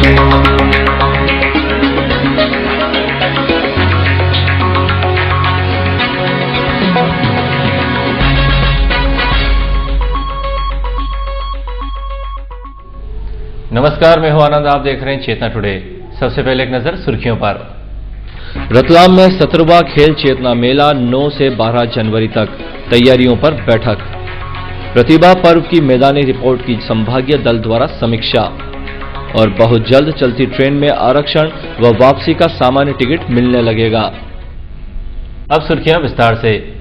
नमस्कार, मैं हूं आनंद। आप देख रहे हैं चेतना टुडे। सबसे पहले एक नजर सुर्खियों पर। रतलाम में 17वां खेल चेतना मेला 9 से 12 जनवरी तक, तैयारियों पर बैठक। प्रतिभा पर्व की मैदानी रिपोर्ट की संभागीय दल द्वारा समीक्षा। और बहुत जल्द चलती ट्रेन में आरक्षण व वापसी का सामान्य टिकट मिलने लगेगा। अब सुर्खियां विस्तार से।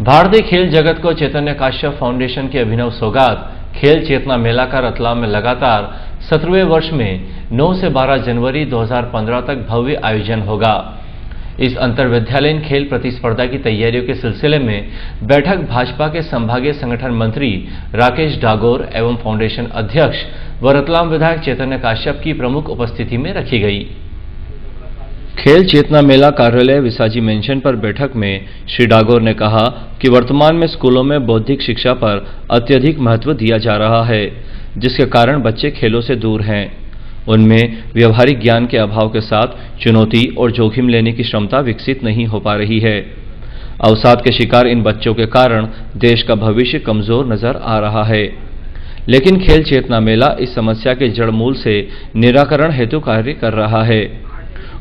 भारतीय खेल जगत को चैतन्य काश्यप फाउंडेशन की अभिनव सौगात खेल चेतना मेला का रतलाम में लगातार 17वें वर्ष में 9 से 12 जनवरी 2015 तक भव्य आयोजन होगा। इस अंतर विद्यालयीन खेल प्रतिस्पर्धा की तैयारियों के सिलसिले में बैठक भाजपा के संभागीय संगठन मंत्री राकेश डागोर एवं फाउंडेशन अध्यक्ष व रतलाम विधायक चैतन्य काश्यप की प्रमुख उपस्थिति में रखी गई। खेल चेतना मेला कार्यालय विसाजी मेंशन पर बैठक में श्री डागोर ने कहा कि वर्तमान में स्कूलों में बौद्धिक शिक्षा पर अत्यधिक महत्व दिया जा रहा है, जिसके कारण बच्चे खेलों से दूर हैं। उनमें व्यवहारिक ज्ञान के अभाव के साथ चुनौती और जोखिम लेने की क्षमता विकसित नहीं हो पा रही है। अवसाद के शिकार इन बच्चों के कारण देश का भविष्य कमजोर नजर आ रहा है। लेकिन खेल चेतना मेला इस समस्या के जड़ मूल से निराकरण हेतु कार्य कर रहा है।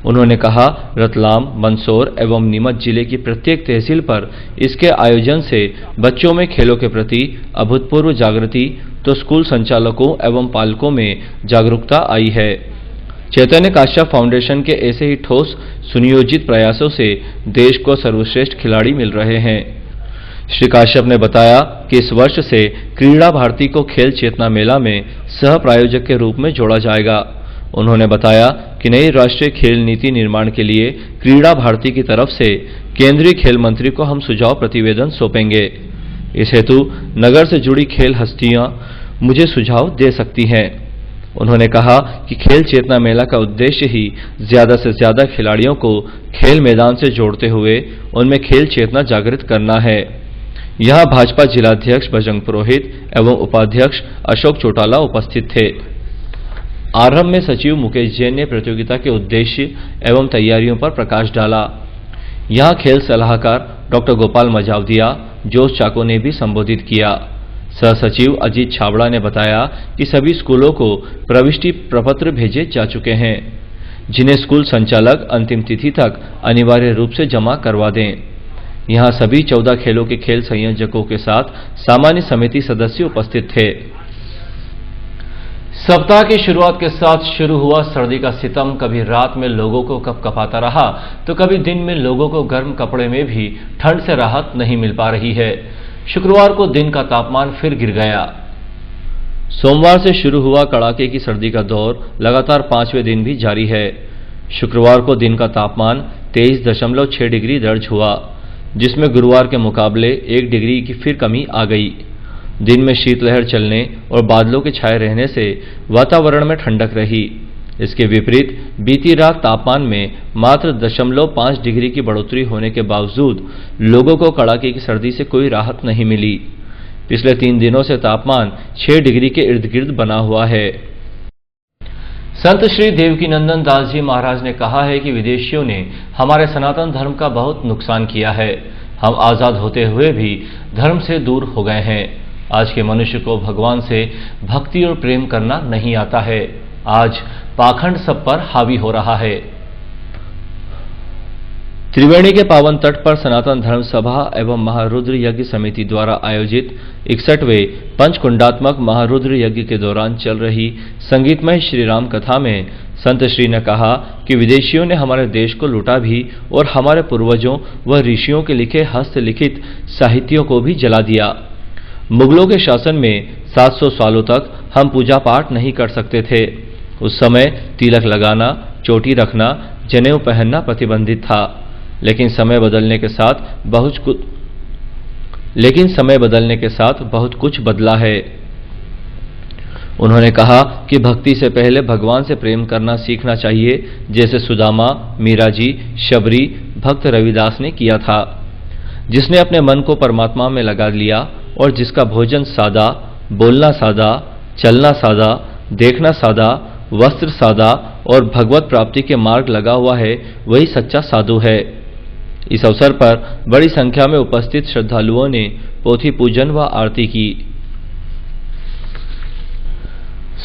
उन्होंने कहा, रतलाम, मंदसौर एवं नीमच जिले की प्रत्येक तहसील पर इसके आयोजन से बच्चों में खेलों के प्रति अभूतपूर्व जागृति तो स्कूल संचालकों एवं पालकों में जागरूकता आई है। चैतन्य काश्यप फाउंडेशन के ऐसे ही ठोस सुनियोजित प्रयासों से देश को सर्वश्रेष्ठ खिलाड़ी मिल रहे हैं। श्री काश्यप ने बताया कि इस वर्ष से क्रीड़ा भारती को खेल चेतना मेला में सह प्रायोजक के रूप में जोड़ा जाएगा। उन्होंने बताया कि नई राष्ट्रीय खेल नीति निर्माण के लिए क्रीड़ा भारती की तरफ से केंद्रीय खेल मंत्री को हम सुझाव प्रतिवेदन सौंपेंगे। इस हेतु नगर से जुड़ी खेल हस्तियां मुझे सुझाव दे सकती हैं। उन्होंने कहा कि खेल चेतना मेला का उद्देश्य ही ज्यादा से ज्यादा खिलाड़ियों को खेल मैदान से जोड़ते हुए उनमें खेल चेतना जागृत करना है। यहां भाजपा जिलाध्यक्ष बजरंग पुरोहित एवं उपाध्यक्ष अशोक चौटाला उपस्थित थे। आरंभ में सचिव मुकेश जैन ने प्रतियोगिता के उद्देश्य एवं तैयारियों पर प्रकाश डाला। यहां खेल सलाहकार डॉक्टर गोपाल मजावदिया, जोश चाको ने भी संबोधित किया। सह सचिव अजीत छाबड़ा ने बताया कि सभी स्कूलों को प्रविष्टि प्रपत्र भेजे जा चुके हैं, जिन्हें स्कूल संचालक अंतिम तिथि तक अनिवार्य रूप से जमा करवा दें। यहां सभी 14 खेलों के खेल संयोजकों के साथ सामान्य समिति सदस्य उपस्थित थे। सप्ताह की शुरुआत के साथ शुरू हुआ सर्दी का सितम कभी रात में लोगों को कपकपाता रहा तो कभी दिन में लोगों को गर्म कपड़े में भी ठंड से राहत नहीं मिल पा रही है। शुक्रवार को दिन का तापमान फिर गिर गया। सोमवार से शुरू हुआ कड़ाके की सर्दी का दौर लगातार 5वें दिन भी जारी है। शुक्रवार को दिन का तापमान 23.6 डिग्री दर्ज हुआ, जिसमें गुरुवार के मुकाबले 1 डिग्री की फिर कमी आ गई। दिन में शीतलहर चलने और बादलों के छाए रहने से वातावरण में ठंडक रही। इसके विपरीत बीती रात तापमान में मात्र 0.5 डिग्री की बढ़ोतरी होने के बावजूद लोगों को कड़ाके की सर्दी से कोई राहत नहीं मिली। पिछले 3 दिनों से तापमान 6 डिग्री के इर्द गिर्द बना हुआ है। संत श्री देवकीनंदन दास जी महाराज ने कहा है कि विदेशियों ने हमारे सनातन धर्म का बहुत नुकसान किया है। हम आजाद होते हुए भी धर्म से दूर हो गए हैं। आज के मनुष्य को भगवान से भक्ति और प्रेम करना नहीं आता है। आज पाखंड सब पर हावी हो रहा है। त्रिवेणी के पावन तट पर सनातन धर्म सभा एवं महारुद्र यज्ञ समिति द्वारा आयोजित 61वें पंचकुंडात्मक महारुद्र यज्ञ के दौरान चल रही संगीतमय श्री राम कथा में संत श्री ने कहा कि विदेशियों ने हमारे देश को लूटा भी और हमारे पूर्वजों व ऋषियों के लिखे हस्तलिखित साहित्यों को भी जला दिया। मुगलों के शासन में 700 सालों तक हम पूजा पाठ नहीं कर सकते थे। उस समय तिलक लगाना, चोटी रखना, जनेऊ पहनना प्रतिबंधित था। लेकिन समय बदलने के साथ बहुत कुछ बदला है। उन्होंने कहा कि भक्ति से पहले भगवान से प्रेम करना सीखना चाहिए, जैसे सुदामा, मीरा जी, शबरी, भक्त रविदास ने किया था। जिसने अपने मन को परमात्मा में लगा लिया और जिसका भोजन सादा, बोलना सादा, चलना सादा, देखना सादा वस्त्र सादा और भगवत प्राप्ति के मार्ग लगा हुआ है वही सच्चा साधु है। इस अवसर पर बड़ी संख्या में उपस्थित श्रद्धालुओं ने पोथी पूजन व आरती की।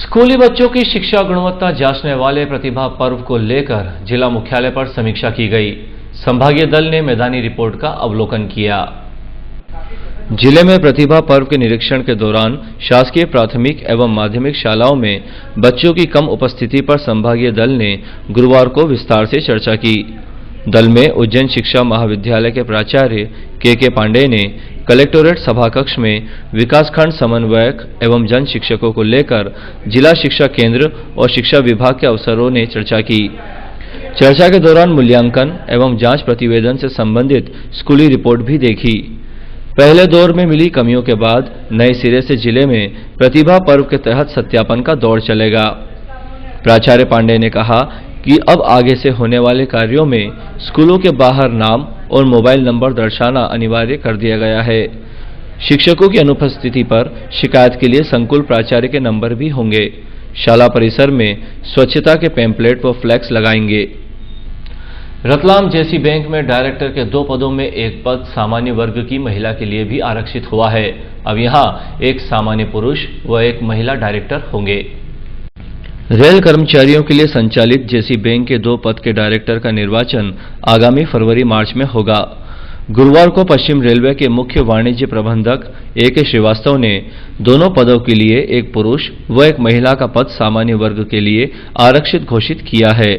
स्कूली बच्चों की शिक्षा गुणवत्ता जांचने वाले प्रतिभा पर्व को लेकर जिला मुख्यालय पर समीक्षा की गई। संभागीय दल ने मैदानी रिपोर्ट का अवलोकन किया। जिले में प्रतिभा पर्व के निरीक्षण के दौरान शासकीय प्राथमिक एवं माध्यमिक शालाओं में बच्चों की कम उपस्थिति पर संभागीय दल ने गुरुवार को विस्तार से चर्चा की। दल में उज्जैन शिक्षा महाविद्यालय के प्राचार्य के पांडेय ने कलेक्टोरेट सभाकक्ष में विकासखंड समन्वयक एवं जन शिक्षकों को लेकर जिला शिक्षा केंद्र और शिक्षा विभाग के अफसरों ने चर्चा की। चर्चा के दौरान मूल्यांकन एवं जांच प्रतिवेदन से संबंधित स्कूली रिपोर्ट भी देखी। पहले दौर में मिली कमियों के बाद नए सिरे से जिले में प्रतिभा पर्व के तहत सत्यापन का दौर चलेगा। प्राचार्य पांडेय ने कहा कि अब आगे से होने वाले कार्यों में स्कूलों के बाहर नाम और मोबाइल नंबर दर्शाना अनिवार्य कर दिया गया है। शिक्षकों की अनुपस्थिति पर शिकायत के लिए संकुल प्राचार्य के नंबर भी होंगे। शाला परिसर में स्वच्छता के पैम्पलेट व फ्लैक्स लगाएंगे। रतलाम जेसी बैंक में डायरेक्टर के 2 पदों में एक पद सामान्य वर्ग की महिला के लिए भी आरक्षित हुआ है। अब यहां एक सामान्य पुरुष व एक महिला डायरेक्टर होंगे। रेल कर्मचारियों के लिए संचालित जेसी बैंक के 2 पद के डायरेक्टर का निर्वाचन आगामी फरवरी-मार्च में होगा। गुरुवार को पश्चिम रेलवे के मुख्य वाणिज्य प्रबंधक ए.के. श्रीवास्तव ने दोनों पदों के लिए एक पुरुष व एक महिला का पद सामान्य वर्ग के लिए आरक्षित घोषित किया है।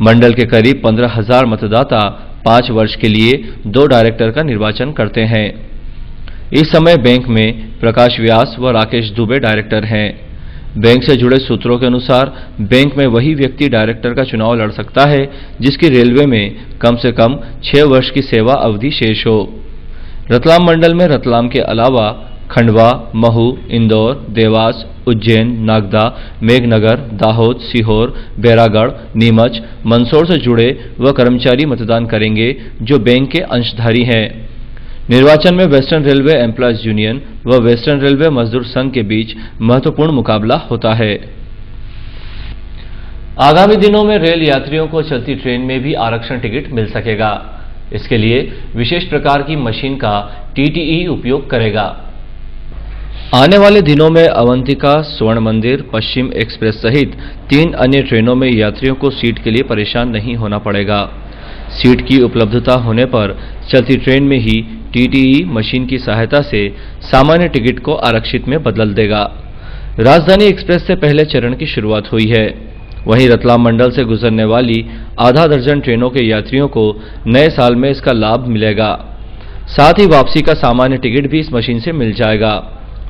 मंडल के करीब 15,000 मतदाता 5 वर्ष के लिए 2 डायरेक्टर का निर्वाचन करते हैं। इस समय बैंक में प्रकाश व्यास व राकेश दुबे डायरेक्टर हैं। बैंक से जुड़े सूत्रों के अनुसार बैंक में वही व्यक्ति डायरेक्टर का चुनाव लड़ सकता है जिसकी रेलवे में कम से कम 6 वर्ष की सेवा अवधि शेष हो। रतलाम मंडल में रतलाम के अलावा खंडवा, महू, इंदौर, देवास, उज्जैन, नागदा, मेघनगर, दाहोद, सीहोर, बैरागढ़, नीमच, मंदसौर से जुड़े वह कर्मचारी मतदान करेंगे जो बैंक के अंशधारी हैं। निर्वाचन में वेस्टर्न रेलवे एम्प्लॉयज यूनियन व वेस्टर्न रेलवे मजदूर संघ के बीच महत्वपूर्ण मुकाबला होता है। आगामी दिनों में रेल यात्रियों को चलती ट्रेन में भी आरक्षण टिकट मिल सकेगा। इसके लिए विशेष प्रकार की मशीन का टीटीई उपयोग करेगा। आने वाले दिनों में अवंतिका, स्वर्ण मंदिर, पश्चिम एक्सप्रेस सहित 3 अन्य ट्रेनों में यात्रियों को सीट के लिए परेशान नहीं होना पड़ेगा। सीट की उपलब्धता होने पर चलती ट्रेन में ही टीटीई मशीन की सहायता से सामान्य टिकट को आरक्षित में बदल देगा। राजधानी एक्सप्रेस से पहले चरण की शुरुआत हुई है। वहीं रतलाम मंडल से गुजरने वाली आधा दर्जन ट्रेनों के यात्रियों को नए साल में इसका लाभ मिलेगा। साथ ही वापसी का सामान्य टिकट भी इस मशीन से मिल जाएगा।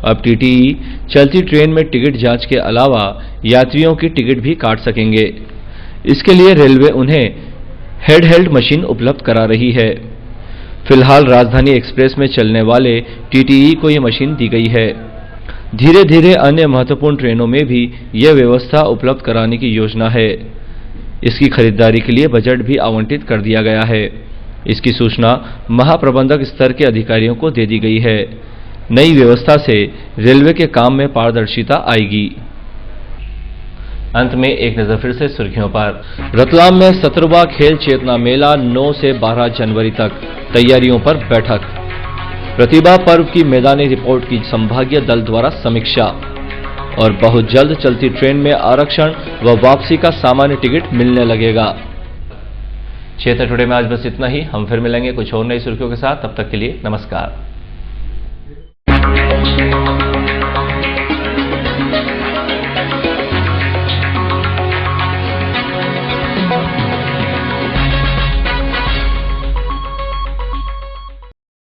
अब टीटीई चलती ट्रेन में टिकट जांच के अलावा यात्रियों की टिकट भी काट सकेंगे। इसके लिए रेलवे उन्हें हेड हेल्ड मशीन उपलब्ध करा रही है। फिलहाल राजधानी एक्सप्रेस में चलने वाले टीटीई को यह मशीन दी गई है। धीरे धीरे अन्य महत्वपूर्ण ट्रेनों में भी यह व्यवस्था उपलब्ध कराने की योजना है। इसकी खरीदारी के लिए बजट भी आवंटित कर दिया गया है। इसकी सूचना महाप्रबंधक स्तर के अधिकारियों को दे दी गई है। नई व्यवस्था से रेलवे के काम में पारदर्शिता आएगी। अंत में एक नजर फिर से सुर्खियों पर। रतलाम में 17वां खेल चेतना मेला 9 से 12 जनवरी तक, तैयारियों पर बैठक। प्रतिभा पर्व की मैदानी रिपोर्ट की संभागीय दल द्वारा समीक्षा। और बहुत जल्द चलती ट्रेन में आरक्षण व वापसी का सामान्य टिकट मिलने लगेगा। क्षेत्र टुडे में आज बस इतना ही। हम फिर मिलेंगे कुछ और नई सुर्खियों के साथ। तब तक के लिए नमस्कार।